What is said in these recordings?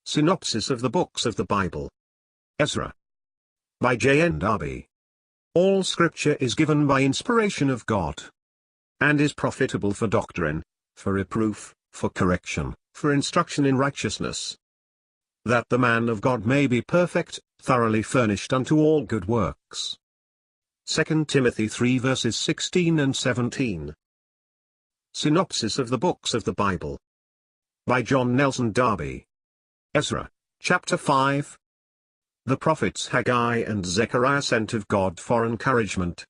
Synopsis of the Books of the Bible. Ezra. By JND Darby. All Scripture is given by inspiration of God, and is profitable for doctrine, for reproof, for correction, for instruction in righteousness, that the man of God may be perfect, thoroughly furnished unto all good works. 2 Timothy 3 verses 16 and 17. Synopsis of the Books of the Bible. By John Nelson Darby. Ezra, chapter 5. The prophets Haggai and Zechariah sent of God for encouragement.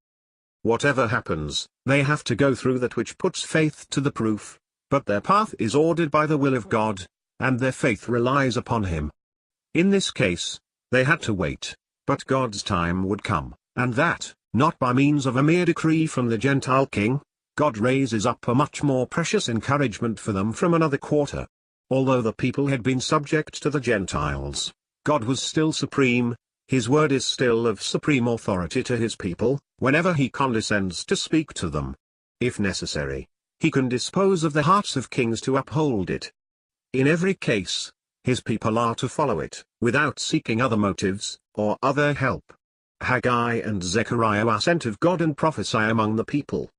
Whatever happens, they have to go through that which puts faith to the proof, but their path is ordered by the will of God, and their faith relies upon Him. In this case, they had to wait, but God's time would come, and that, not by means of a mere decree from the Gentile king. God raises up a much more precious encouragement for them from another quarter. Although the people had been subject to the Gentiles, God was still supreme. His word is still of supreme authority to His people, whenever He condescends to speak to them. If necessary, He can dispose of the hearts of kings to uphold it. In every case, His people are to follow it, without seeking other motives, or other help. Haggai and Zechariah are sent of God and prophesy among the people.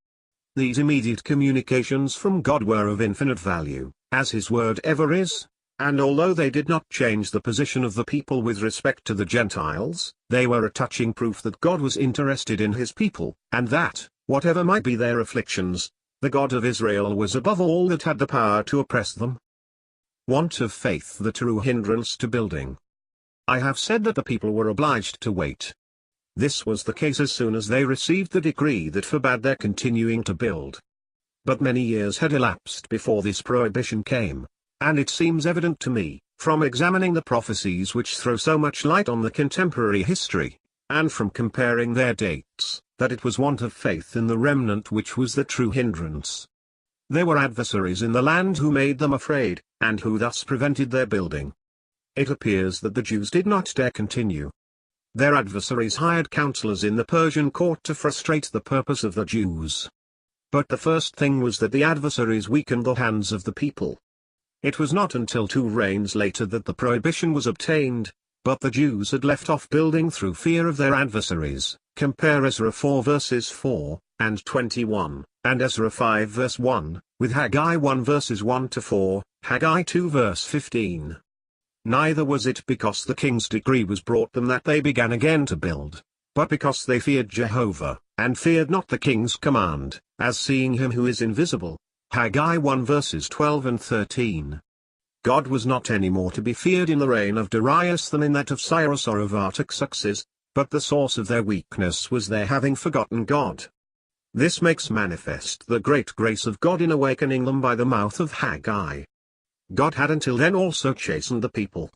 These immediate communications from God were of infinite value, as His word ever is, and although they did not change the position of the people with respect to the Gentiles, they were a touching proof that God was interested in His people, and that, whatever might be their afflictions, the God of Israel was above all that had the power to oppress them. Want of faith, the true hindrance to building. I have said that the people were obliged to wait. This was the case as soon as they received the decree that forbade their continuing to build. But many years had elapsed before this prohibition came, and it seems evident to me, from examining the prophecies which throw so much light on the contemporary history, and from comparing their dates, that it was want of faith in the remnant which was the true hindrance. There were adversaries in the land who made them afraid, and who thus prevented their building. It appears that the Jews did not dare continue. Their adversaries hired counselors in the Persian court to frustrate the purpose of the Jews. But the first thing was that the adversaries weakened the hands of the people. It was not until 2 reigns later that the prohibition was obtained, but the Jews had left off building through fear of their adversaries. Compare Ezra 4 verses 4 and 21, and Ezra 5 verse 1, with Haggai 1 verses 1 to 4, Haggai 2 verse 15. Neither was it because the king's decree was brought them that they began again to build, but because they feared Jehovah, and feared not the king's command, as seeing Him who is invisible. Haggai 1 verses 12 and 13. God was not any more to be feared in the reign of Darius than in that of Cyrus or of Artaxerxes, but the source of their weakness was their having forgotten God. This makes manifest the great grace of God in awakening them by the mouth of Haggai. God had until then also chastened the people,